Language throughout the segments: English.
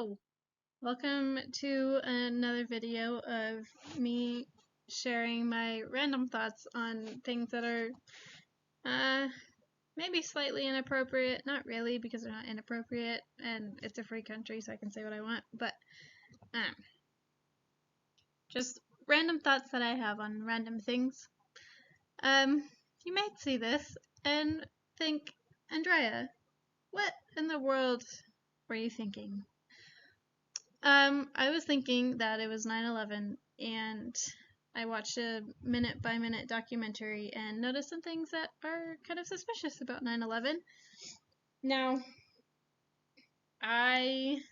Hello! Welcome to another video of me sharing my random thoughts on things that are maybe slightly inappropriate. Not really, because they're not inappropriate and it's a free country so I can say what I want, but just random thoughts that I have on random things. You might see this and think, Andrea, what in the world were you thinking? I was thinking that it was 9/11 and I watched a minute-by-minute documentary and noticed some things that are kind of suspicious about 9/11. Now, I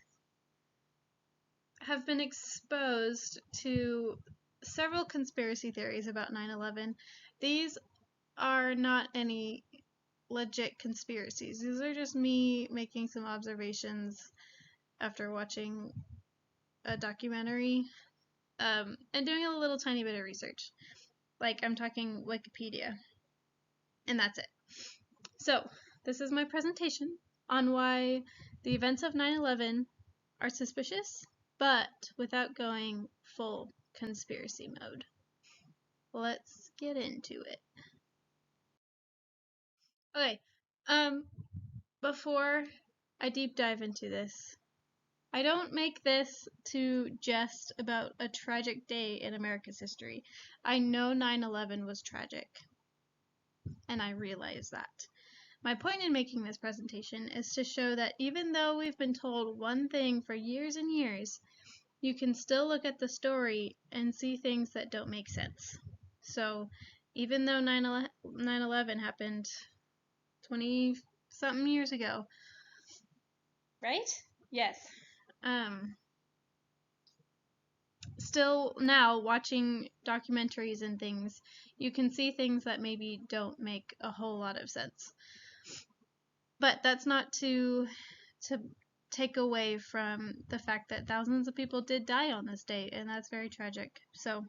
have been exposed to several conspiracy theories about 9/11. These are not any legit conspiracies. These are just me making some observations after watching a documentary and doing a little tiny bit of research. Like, I'm talking Wikipedia. And that's it. So, this is my presentation on why the events of 9/11 are suspicious, but without going full conspiracy mode. Let's get into it. Okay, before I deep dive into this, I don't make this to jest about a tragic day in America's history. I know 9/11 was tragic, and I realize that. My point in making this presentation is to show that even though we've been told one thing for years and years, you can still look at the story and see things that don't make sense. So, even though 9/11 happened 20-something years ago, right? Yes. Still now, watching documentaries and things, you can see things that maybe don't make a whole lot of sense. But that's not to take away from the fact that thousands of people did die on this day, and that's very tragic. So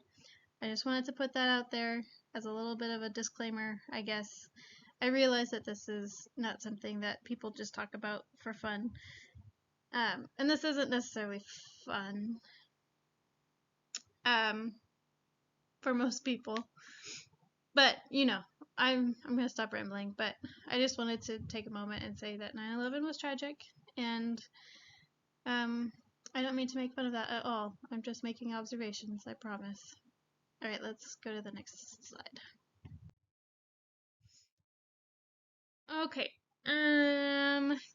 I just wanted to put that out there as a little bit of a disclaimer, I guess. I realize that this is not something that people just talk about for fun. And this isn't necessarily fun for most people. But, you know, I'm going to stop rambling, but I just wanted to take a moment and say that 9/11 was tragic, and I don't mean to make fun of that at all. I'm just making observations, I promise. Alright, let's go to the next slide. Okay,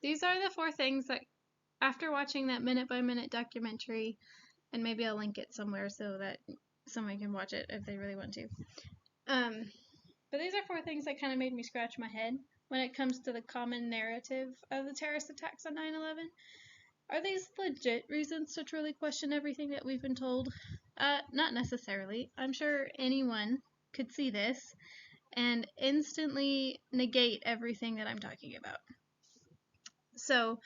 these are the 4 things that, after watching that minute-by-minute documentary, and maybe I'll link it somewhere so that someone can watch it if they really want to. But these are 4 things that kind of made me scratch my head when it comes to the common narrative of the terrorist attacks on 9/11. Are these legit reasons to truly question everything that we've been told? Not necessarily. I'm sure anyone could see this and instantly negate everything that I'm talking about. So,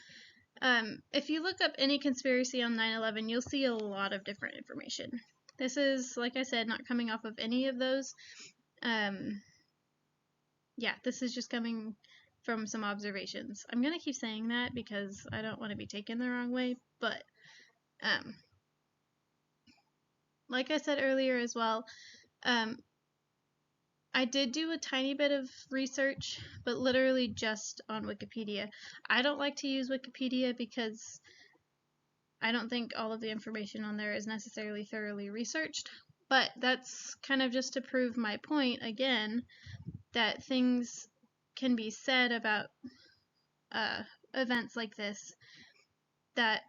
if you look up any conspiracy on 9/11, you'll see a lot of different information. This is, like I said, not coming off of any of those. Yeah, this is just coming from some observations. I'm gonna keep saying that because I don't want to be taken the wrong way, but like I said earlier as well, I did do a tiny bit of research, but literally just on Wikipedia. I don't like to use Wikipedia because I don't think all of the information on there is necessarily thoroughly researched, but that's kind of just to prove my point again, that things can be said about events like this that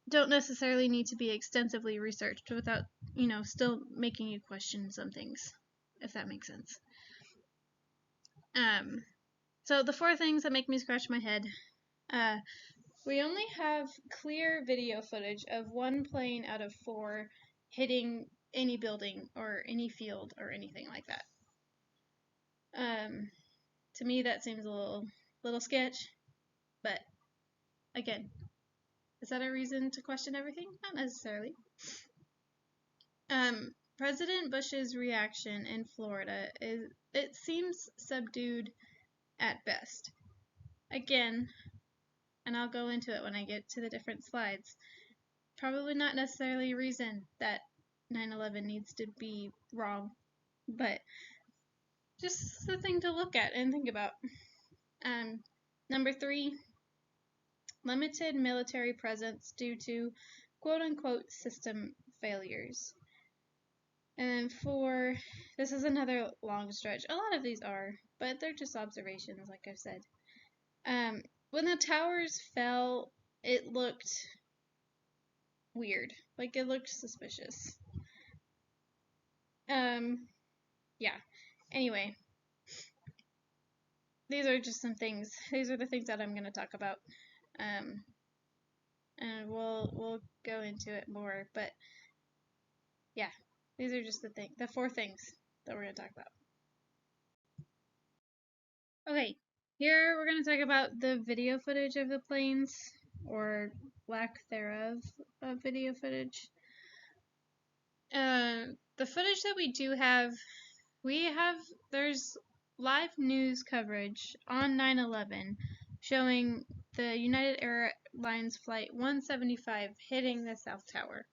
don't necessarily need to be extensively researched without, you know, still making you question some things, if that makes sense. So the 4 things that make me scratch my head. We only have clear video footage of 1 plane out of 4 hitting any building or any field or anything like that. To me that seems a little sketch, but again, is that a reason to question everything? Not necessarily. President Bush's reaction in Florida it seems subdued at best. Again, and I'll go into it when I get to the different slides. Probably not necessarily a reason that 9/11 needs to be wrong, but just the thing to look at and think about. Number 3, limited military presence due to quote-unquote system failures. And then 4, this is another long stretch. A lot of these are, but they're just observations, like I've said. When the towers fell, it looked weird. Like, it looked suspicious. Yeah. Anyway, these are just some things. These are the things that I'm going to talk about. And we'll go into it more, but yeah, these are just the 4 things that we're going to talk about. Okay, here we're going to talk about the video footage of the planes, or lack thereof of video footage. The footage that we do have, there's live news coverage on 9/11 showing the United Airlines Flight 175 hitting the South Tower.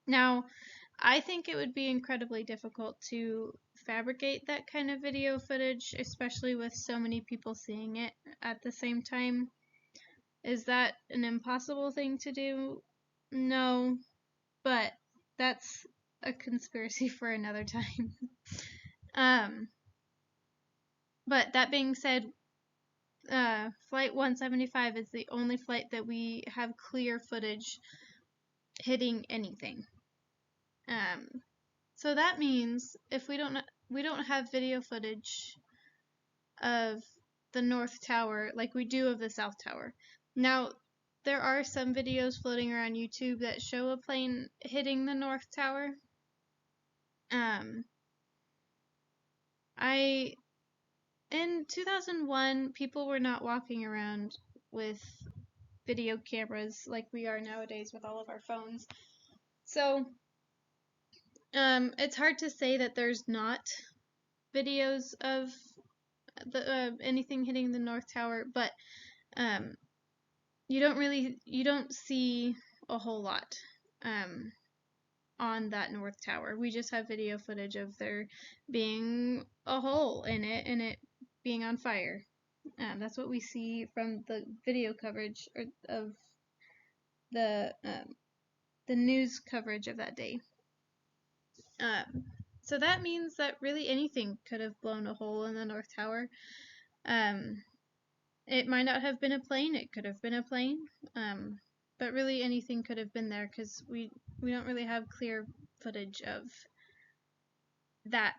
Now, I think it would be incredibly difficult to fabricate that kind of video footage, especially with so many people seeing it at the same time. Is that an impossible thing to do? No, but that's a conspiracy for another time. But that being said, Flight 175 is the only flight that we have clear footage hitting anything. So that means if we don't have video footage of the North Tower like we do of the South Tower. Now, there are some videos floating around YouTube that show a plane hitting the North Tower. In 2001, people were not walking around with video cameras like we are nowadays with all of our phones. So, it's hard to say that there's not videos of anything hitting the North Tower, but you don't see a whole lot on that North Tower. We just have video footage of there being a hole in it and it being on fire. That's what we see from the video coverage of the news coverage of that day. So that means that really anything could have blown a hole in the North Tower. It might not have been a plane, it could have been a plane, but really anything could have been there because we don't really have clear footage of that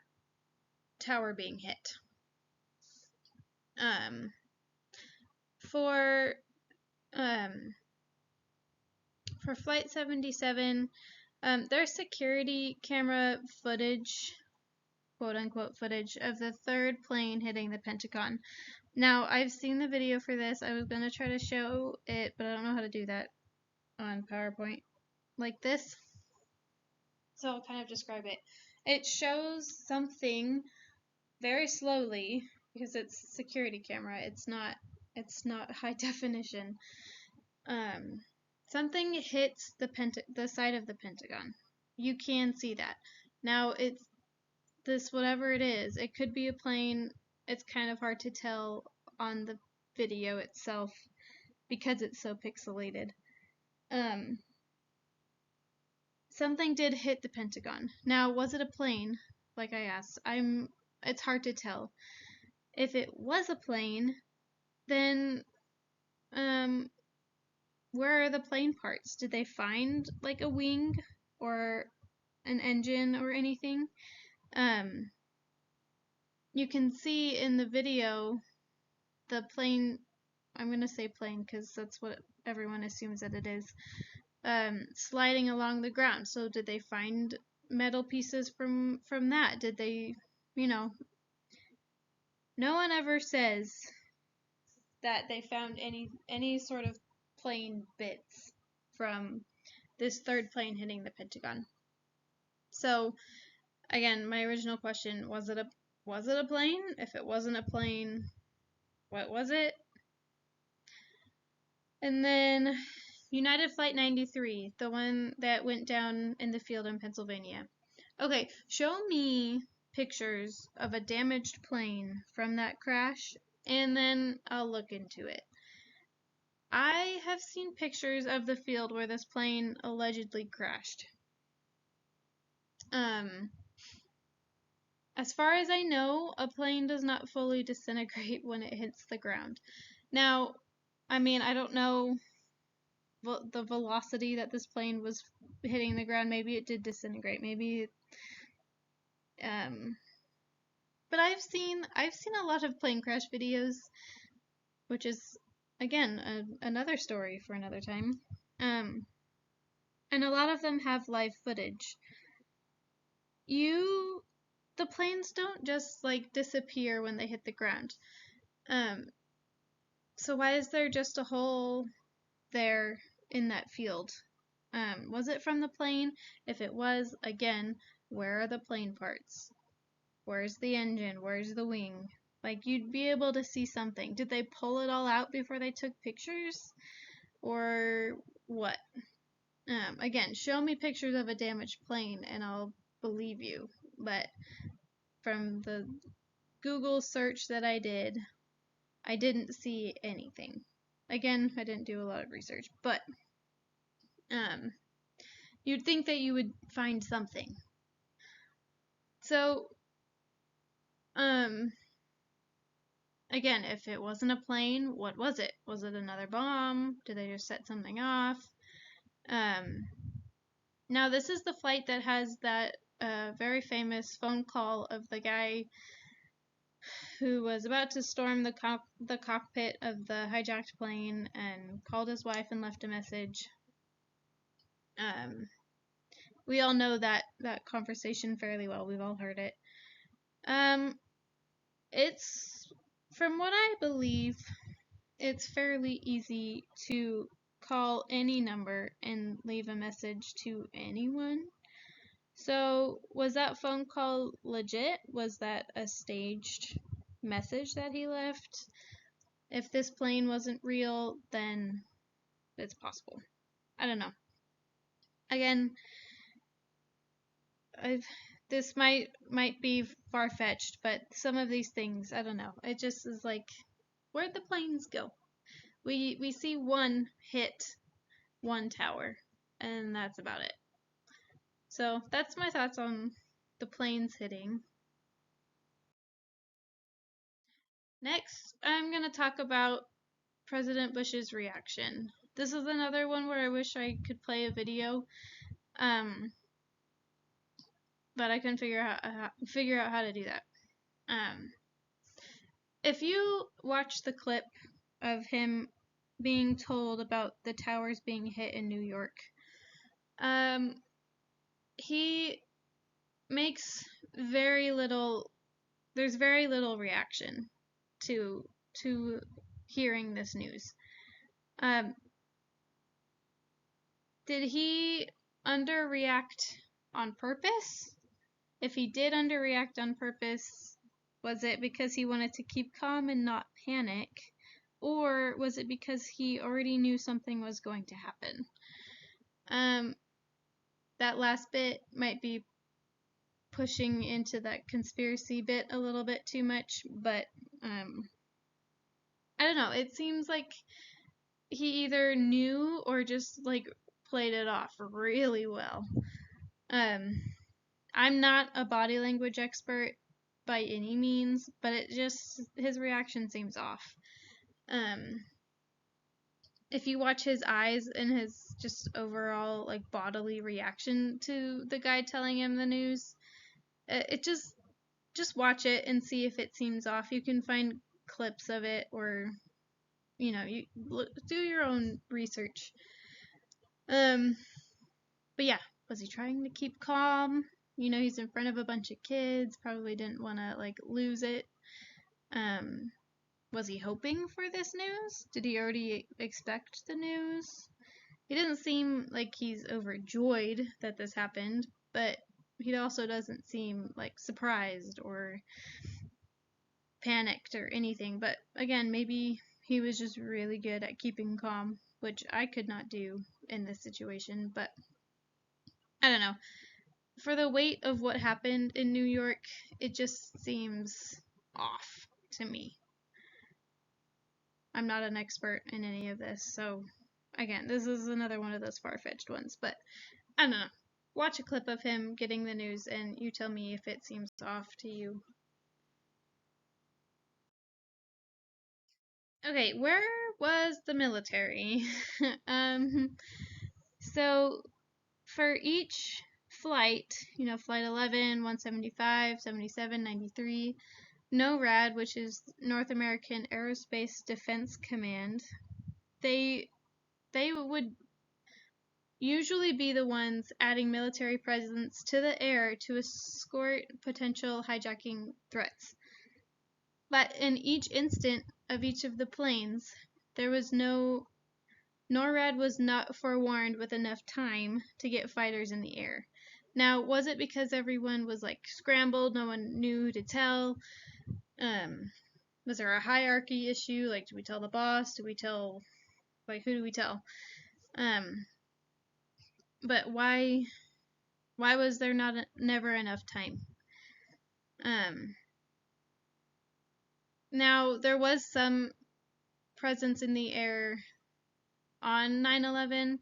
tower being hit. For Flight 77, there's security camera footage, quote-unquote footage, of the third plane hitting the Pentagon. Now, I've seen the video for this. I was going to try to show it, but I don't know how to do that on PowerPoint like this. So I'll kind of describe it. It shows something very slowly because it's security camera. It's not high definition. Something hits the side of the Pentagon. You can see that. Now it's this whatever it is. It could be a plane. It's kind of hard to tell on the video itself because it's so pixelated. Something did hit the Pentagon. Now, was it a plane? Like I asked, it's hard to tell. If it was a plane, then where are the plane parts? Did they find like a wing or an engine or anything? You can see in the video the plane, I'm going to say plane because that's what everyone assumes that it is, sliding along the ground. So did they find metal pieces from that? Did they, no one ever says that they found any sort of plane bits from this third plane hitting the Pentagon. So again, my original question, was it a plane? If it wasn't a plane, what was it? And then United Flight 93, the one that went down in the field in Pennsylvania. Okay, show me pictures of a damaged plane from that crash, and then I'll look into it. I have seen pictures of the field where this plane allegedly crashed. As far as I know, a plane does not fully disintegrate when it hits the ground. Now, I mean, I don't know the velocity that this plane was hitting the ground. Maybe it did disintegrate. Maybe, but I've seen a lot of plane crash videos, which is again another story for another time. And a lot of them have live footage. The planes don't just like disappear when they hit the ground. So why is there just a hole there in that field? Was it from the plane? If it was, again, where are the plane parts? Where's the engine? Where's the wing? Like, you'd be able to see something. Did they pull it all out before they took pictures? Or what? Again, show me pictures of a damaged plane and I'll believe you. But from the Google search that I didn't see anything. Again, I didn't do a lot of research, but you'd think that you would find something. So, again, if it wasn't a plane, what was it? Was it another bomb? Did they just set something off? Now this is the flight that has that very famous phone call of the guy who was about to storm the cockpit of the hijacked plane and called his wife and left a message. We all know that conversation fairly well. We've all heard it. It's, from what I believe, it's fairly easy to call any number and leave a message to anyone. So, was that phone call legit? Was that a staged message that he left? If this plane wasn't real, then it's possible. I don't know. Again, this might be far-fetched, but some of these things, I don't know. It just is like, where'd the planes go? We see one hit one tower, and that's about it. So that's my thoughts on the planes hitting. Next, I'm going to talk about President Bush's reaction. This is another one where I wish I could play a video, but I couldn't figure out how to do that. If you watch the clip of him being told about the towers being hit in New York, he makes very little. There's very little reaction to hearing this news. Did he underreact on purpose? If he did underreact on purpose, was it because he wanted to keep calm and not panic? Or was it because he already knew something was going to happen? That last bit might be pushing into that conspiracy bit a little bit too much, but I don't know. It seems like he either knew or just like played it off really well. I'm not a body language expert by any means, but his reaction seems off. If you watch his eyes and his just overall like bodily reaction to the guy telling him the news, it just watch it and see if it seems off. You can find clips of it, or you do your own research. But yeah, was he trying to keep calm? He's in front of a bunch of kids, probably didn't want to like lose it. Was he hoping for this news? Did he already expect the news? He doesn't seem like he's overjoyed that this happened, but he also doesn't seem like surprised or panicked or anything. But again, maybe he was just really good at keeping calm, which I could not do in this situation. But I don't know. For the weight of what happened in New York, it just seems off to me. I'm not an expert in any of this, so again, this is another one of those far-fetched ones, but I don't know. Watch a clip of him getting the news and you tell me if it seems off to you. Okay, where was the military? So for each flight, flight 11, 175, 77, 93, NORAD, which is North American Aerospace Defense Command, they would usually be the ones adding military presence to the air to escort potential hijacking threats. But in each instant of each of the planes, there was NORAD was not forewarned with enough time to get fighters in the air. Now, was it because everyone was like scrambled, no one knew who to tell? Was there a hierarchy issue? Like, do we tell the boss? Do we tell, like, who do we tell? But why was there never enough time? Now, there was some presence in the air on 9/11.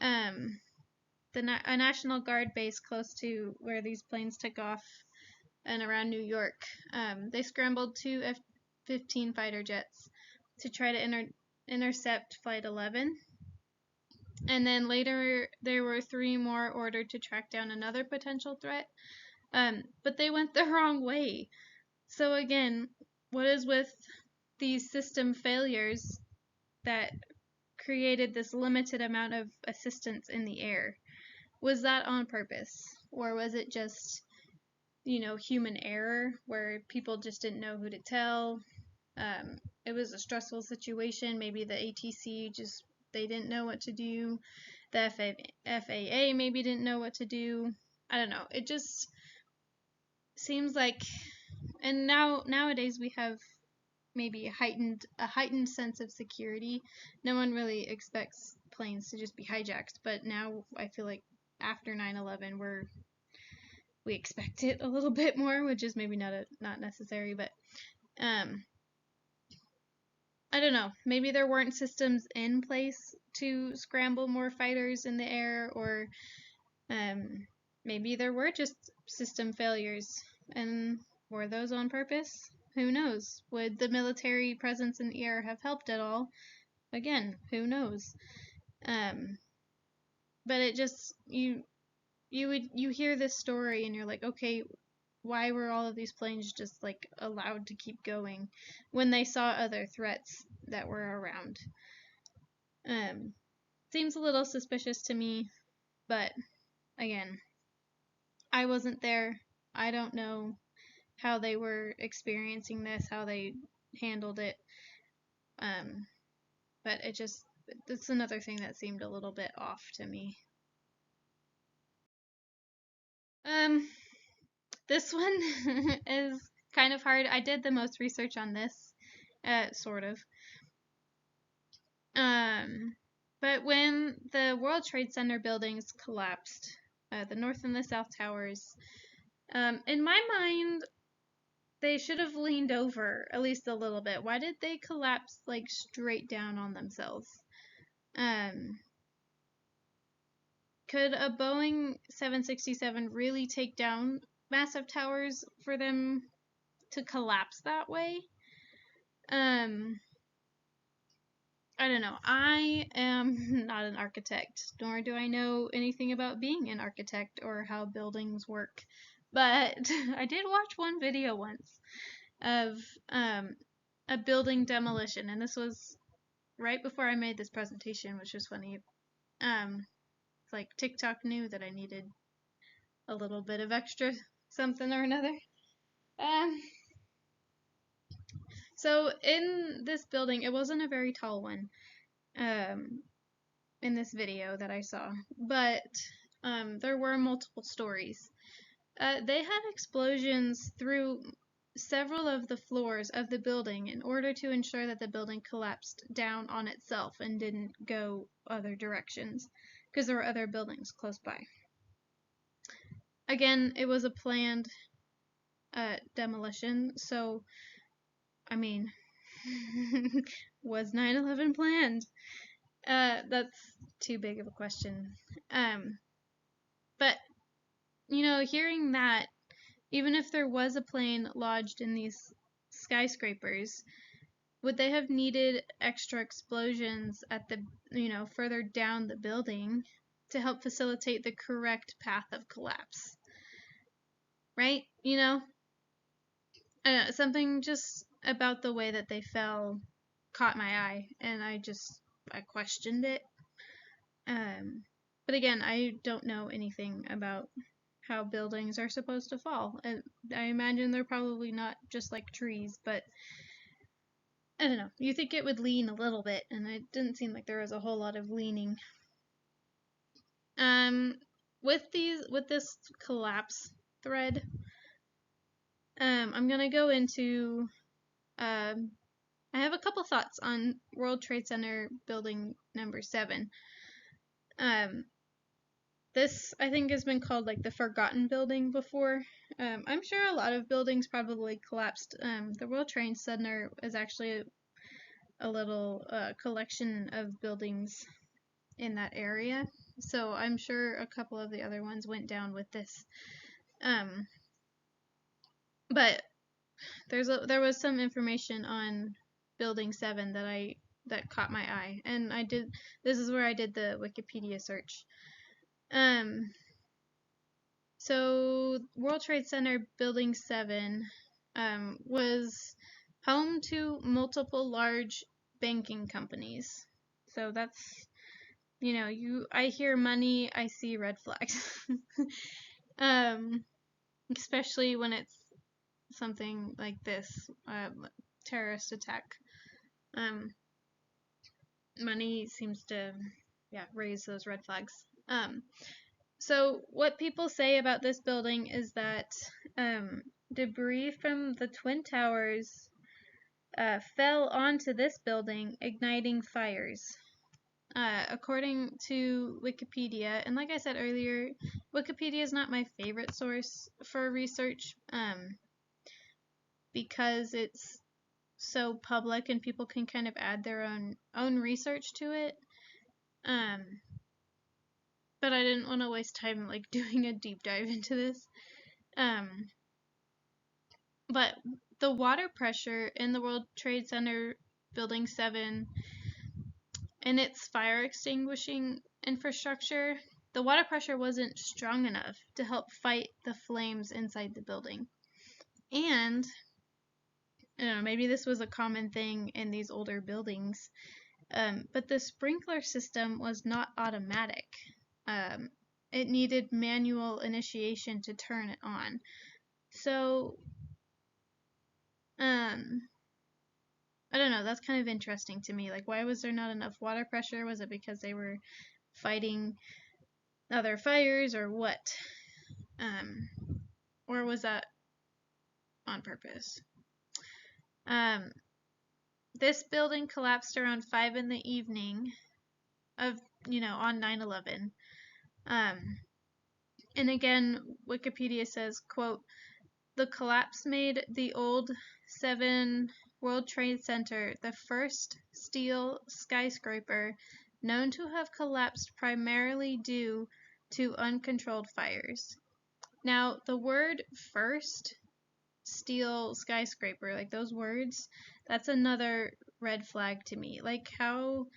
A National Guard base close to where these planes took off and around New York, they scrambled 2 F-15 fighter jets to try to intercept Flight 11. And then later, there were 3 more ordered to track down another potential threat. But they went the wrong way. So again, what is with these system failures that created this limited amount of assistance in the air? Was that on purpose? Or was it just, human error where people just didn't know who to tell? It was a stressful situation. Maybe the ATC they didn't know what to do. The FAA maybe didn't know what to do. I don't know. It just seems like, and nowadays we have maybe a heightened sense of security. No one really expects planes to just be hijacked, but now I feel like after 9/11 we expect it a little bit more, which is maybe not necessary, but I don't know. Maybe there weren't systems in place to scramble more fighters in the air, or maybe there were just system failures, and were those on purpose? Who knows? Would the military presence in the air have helped at all? Again, who knows? But it just you hear this story and you're like, okay, why were all of these planes just like allowed to keep going when they saw other threats that were around? Seems a little suspicious to me, but again, I wasn't there. I don't know how they were experiencing this, how they handled it. But it's another thing that seemed a little bit off to me. This one is kind of hard. I did the most research on this, sort of. But when the World Trade Center buildings collapsed, the North and the South Towers, in my mind, they should have leaned over at least a little bit. Why did they collapse like straight down on themselves? Could a Boeing 767 really take down massive towers for them to collapse that way? I don't know. I am not an architect, nor do I know anything about being an architect or how buildings work. But I did watch one video once of a building demolition, and this was right before I made this presentation, which was funny. It's like TikTok knew that I needed a little bit of extra something or another. So in this building, it wasn't a very tall one, in this video that I saw, but there were multiple stories. They had explosions through several of the floors of the building in order to ensure that the building collapsed down on itself and didn't go other directions, because there were other buildings close by. Again, it was a planned demolition, so, I mean, was 9/11 planned? That's too big of a question. But, hearing that, even if there was a plane lodged in these skyscrapers, would they have needed extra explosions at the, further down the building to help facilitate the correct path of collapse? Right? Something just about the way that they fell caught my eye, and I questioned it. But again, I don't know anything about how buildings are supposed to fall. And I imagine they're probably not just like trees, but I don't know. You think it would lean a little bit, and it didn't seem like there was a whole lot of leaning. With this collapse thread, I'm gonna go into. I have a couple thoughts on World Trade Center building number 7. This, I think, has been called like the forgotten building before. I'm sure a lot of buildings probably collapsed. The World Trade Center is actually a little collection of buildings in that area, so I'm sure a couple of the other ones went down with this. But there was some information on Building 7 that caught my eye, and this is where I did the Wikipedia search. So World Trade Center Building 7 was home to multiple large banking companies. So that's, I hear money, I see red flags. Especially when it's something like this, terrorist attack. Money seems to, raise those red flags. So what people say about this building is that debris from the Twin Towers fell onto this building, igniting fires. According to Wikipedia, and like I said earlier, Wikipedia is not my favorite source for research because it's so public and people can kind of add their own research to it. But I didn't want to waste time like doing a deep dive into this. But the water pressure in the World Trade Center Building 7 and its fire extinguishing infrastructure, the water pressure wasn't strong enough to help fight the flames inside the building. And I don't know, maybe this was a common thing in these older buildings, but the sprinkler system was not automatic. It needed manual initiation to turn it on. So, I don't know, that's kind of interesting to me. Like, why was there not enough water pressure? Was it because they were fighting other fires or what? Or was that on purpose? This building collapsed around 5 in the evening of, on 9/11. And again, Wikipedia says, quote, "The collapse made the old 7 World Trade Center the first steel skyscraper known to have collapsed primarily due to uncontrolled fires." Now, the word first steel skyscraper, like those words, that's another red flag to me. Like, how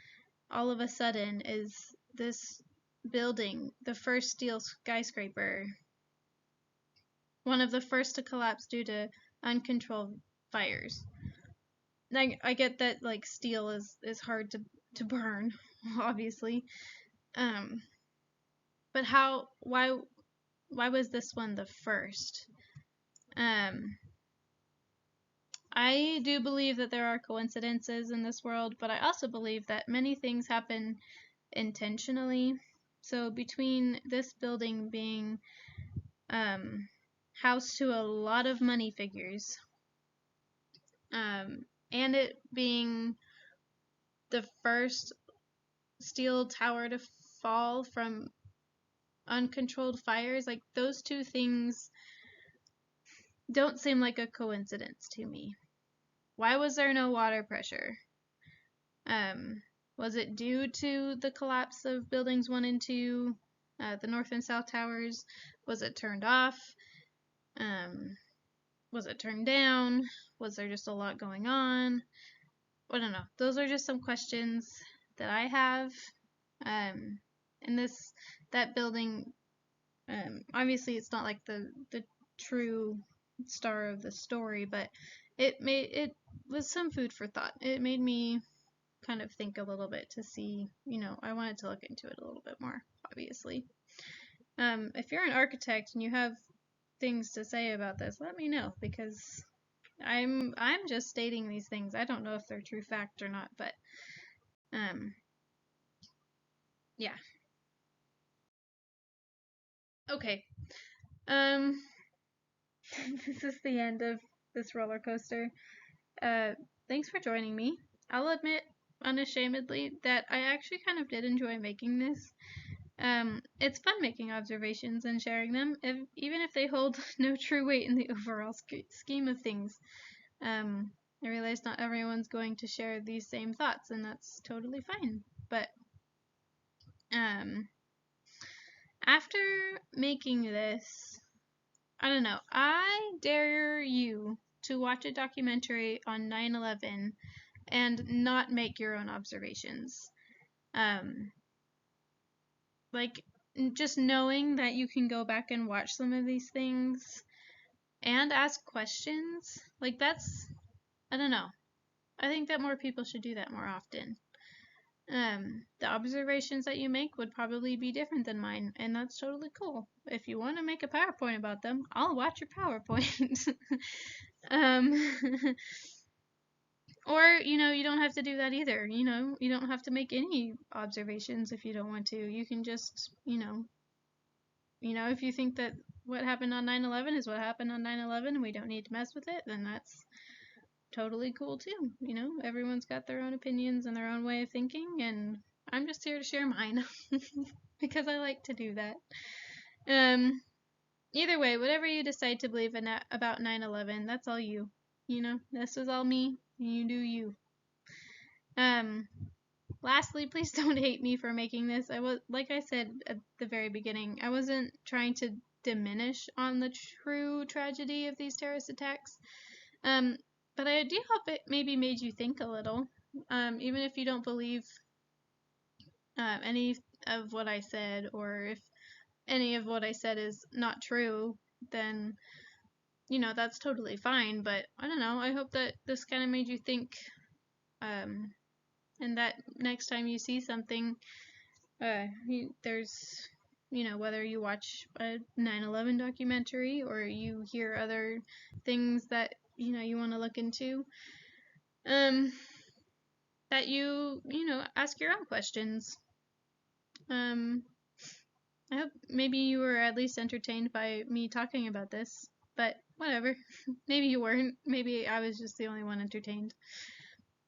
all of a sudden is this building, the first steel skyscraper, one of the first to collapse due to uncontrolled fires? Like, I get that like steel is hard to burn, obviously. But why was this one the first? I do believe that there are coincidences in this world, but I also believe that many things happen intentionally. So between this building being house to a lot of money figures, and it being the first steel tower to fall from uncontrolled fires, like those two things don't seem like a coincidence to me. Why was there no water pressure? Was it due to the collapse of buildings 1 and 2, the north and south towers? Was it turned off? Was it turned down? Was there just a lot going on? I don't know. Those are just some questions that I have. And that building, obviously it's not like the true star of the story, but it was some food for thought. It made me kind of think a little bit to see, I wanted to look into it a little bit more, obviously. If you're an architect and you have things to say about this, let me know, because I'm just stating these things. I don't know if they're true fact or not, but yeah. Okay. This is the end of this roller coaster. Thanks for joining me. I'll admit unashamedly that I actually kind of did enjoy making this. It's fun making observations and sharing them, even if they hold no true weight in the overall scheme of things. I realize not everyone's going to share these same thoughts, and that's totally fine. But after making this, I don't know, I dare you to watch a documentary on 9/11 and not make your own observations. Like, just knowing that you can go back and watch some of these things and ask questions, like, that's, I don't know. I think that more people should do that more often. The observations that you make would probably be different than mine, and that's totally cool. If you want to make a PowerPoint about them, I'll watch your PowerPoint. Or, you don't have to do that either. You don't have to make any observations if you don't want to. You can just, if you think that what happened on 9/11 is what happened on 9/11 and we don't need to mess with it, then that's totally cool too. Everyone's got their own opinions and their own way of thinking, and I'm just here to share mine because I like to do that. Either way, whatever you decide to believe in about 9/11, that's all you. This was all me. You do you. Lastly, please don't hate me for making this. Like I said at the very beginning, I wasn't trying to diminish on the true tragedy of these terrorist attacks. But I do hope it maybe made you think a little. Even if you don't believe any of what I said, or if any of what I said is not true, then that's totally fine. But I don't know. I hope that this kind of made you think, and that next time you see something, there's, whether you watch a 9/11 documentary or you hear other things that you want to look into, that you ask your own questions. I hope maybe you were at least entertained by me talking about this, but whatever. Maybe you weren't. Maybe I was just the only one entertained.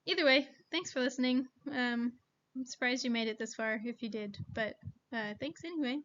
Either way, thanks for listening. I'm surprised you made it this far if you did, but thanks anyway.